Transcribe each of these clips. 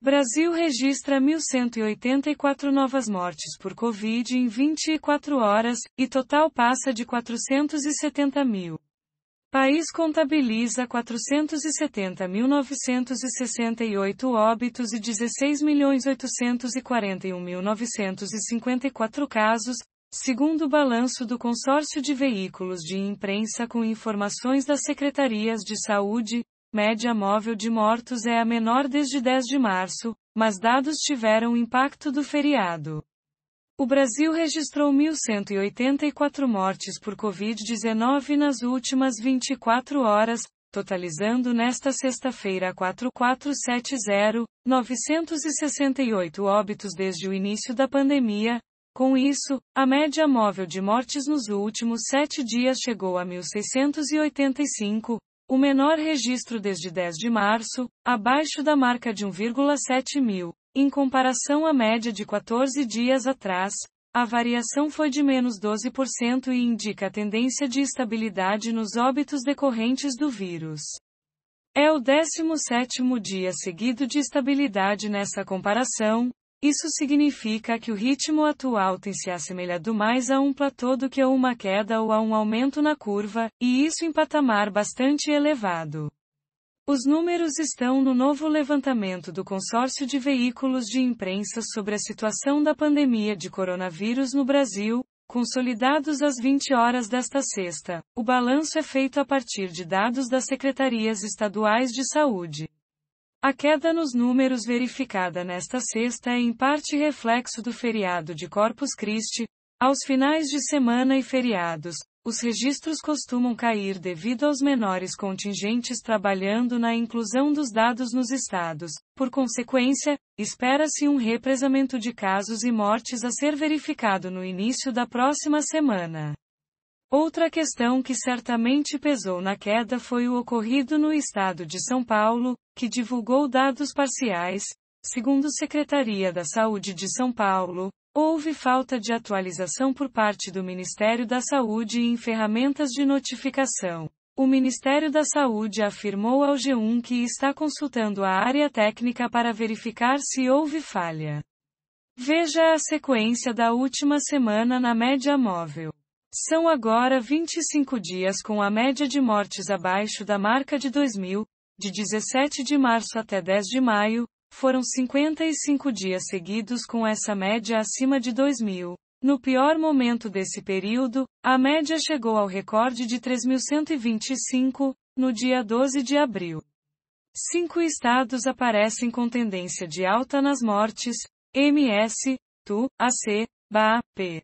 Brasil registra 1.184 novas mortes por Covid em 24 horas, e total passa de 470 mil. País contabiliza 470.968 óbitos e 16.841.954 casos, segundo o balanço do Consórcio de Veículos de Imprensa com informações das Secretarias de Saúde. Média móvel de mortos é a menor desde 10 de março, mas dados tiveram impacto do feriado. O Brasil registrou 1.184 mortes por Covid-19 nas últimas 24 horas, totalizando nesta sexta-feira 4.470.968 óbitos desde o início da pandemia. Com isso, a média móvel de mortes nos últimos 7 dias chegou a 1.685, o menor registro desde 10 de março, abaixo da marca de 1,7 mil. Em comparação à média de 14 dias atrás, a variação foi de menos 12% e indica a tendência de estabilidade nos óbitos decorrentes do vírus. É o 17º dia seguido de estabilidade nessa comparação. Isso significa que o ritmo atual tem se assemelhado mais a um platô do que a uma queda ou a um aumento na curva, e isso em patamar bastante elevado. Os números estão no novo levantamento do Consórcio de Veículos de Imprensa sobre a situação da pandemia de coronavírus no Brasil, consolidados às 20 horas desta sexta. O balanço é feito a partir de dados das secretarias estaduais de saúde. A queda nos números verificada nesta sexta é em parte reflexo do feriado de Corpus Christi. Aos finais de semana e feriados, os registros costumam cair devido aos menores contingentes trabalhando na inclusão dos dados nos estados. Por consequência, espera-se um represamento de casos e mortes a ser verificado no início da próxima semana. Outra questão que certamente pesou na queda foi o ocorrido no estado de São Paulo, que divulgou dados parciais. Segundo Secretaria da Saúde de São Paulo, houve falta de atualização por parte do Ministério da Saúde em ferramentas de notificação. O Ministério da Saúde afirmou ao G1 que está consultando a área técnica para verificar se houve falha. Veja a sequência da última semana na média móvel. São agora 25 dias com a média de mortes abaixo da marca de 2.000, de 17 de março até 10 de maio, foram 55 dias seguidos com essa média acima de 2.000. No pior momento desse período, a média chegou ao recorde de 3.125, no dia 12 de abril. 5 estados aparecem com tendência de alta nas mortes: MS, TU, AC, BA, P.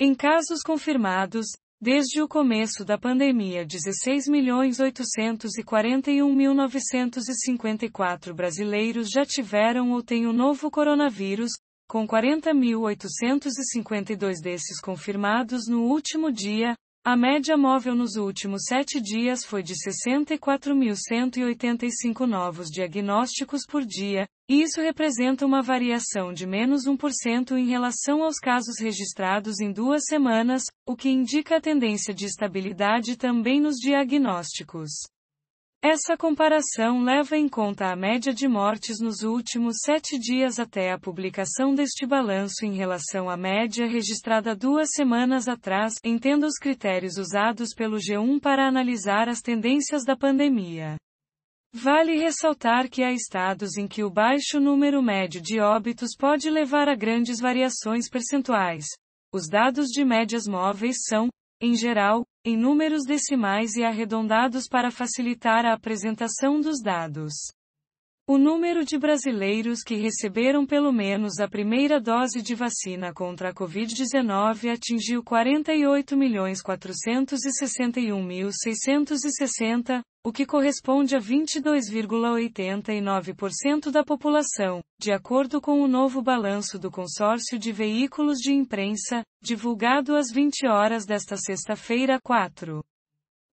Em casos confirmados, desde o começo da pandemia, 16.841.954 brasileiros já tiveram ou têm o novo coronavírus, com 40.852 desses confirmados no último dia. A média móvel nos últimos 7 dias foi de 64.185 novos diagnósticos por dia, e isso representa uma variação de menos 1% em relação aos casos registrados em 2 semanas, o que indica a tendência de estabilidade também nos diagnósticos. Essa comparação leva em conta a média de mortes nos últimos 7 dias até a publicação deste balanço em relação à média registrada 2 semanas atrás. Entenda os critérios usados pelo G1 para analisar as tendências da pandemia. Vale ressaltar que há estados em que o baixo número médio de óbitos pode levar a grandes variações percentuais. Os dados de médias móveis são, em geral, em números decimais e arredondados para facilitar a apresentação dos dados. O número de brasileiros que receberam pelo menos a primeira dose de vacina contra a Covid-19 atingiu 48.461.660, o que corresponde a 22,89% da população, de acordo com o novo balanço do Consórcio de Veículos de Imprensa, divulgado às 20 horas desta sexta-feira, 4.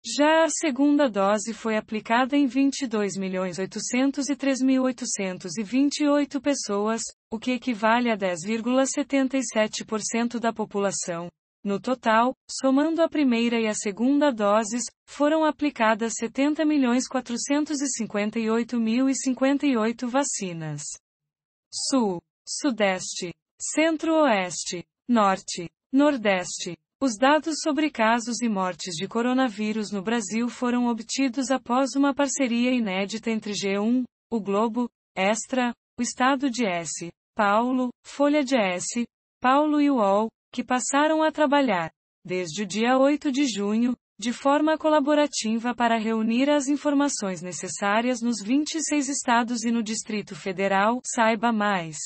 Já a segunda dose foi aplicada em 22.803.828 pessoas, o que equivale a 10,77% da população. No total, somando a primeira e a segunda doses, foram aplicadas 70.458.058 vacinas. Sul, Sudeste, Centro-Oeste, Norte, Nordeste. Os dados sobre casos e mortes de coronavírus no Brasil foram obtidos após uma parceria inédita entre G1, O Globo, Extra, o Estado de S. Paulo, Folha de S. Paulo e UOL, que passaram a trabalhar, desde o dia 8 de junho, de forma colaborativa para reunir as informações necessárias nos 26 estados e no Distrito Federal. Saiba mais.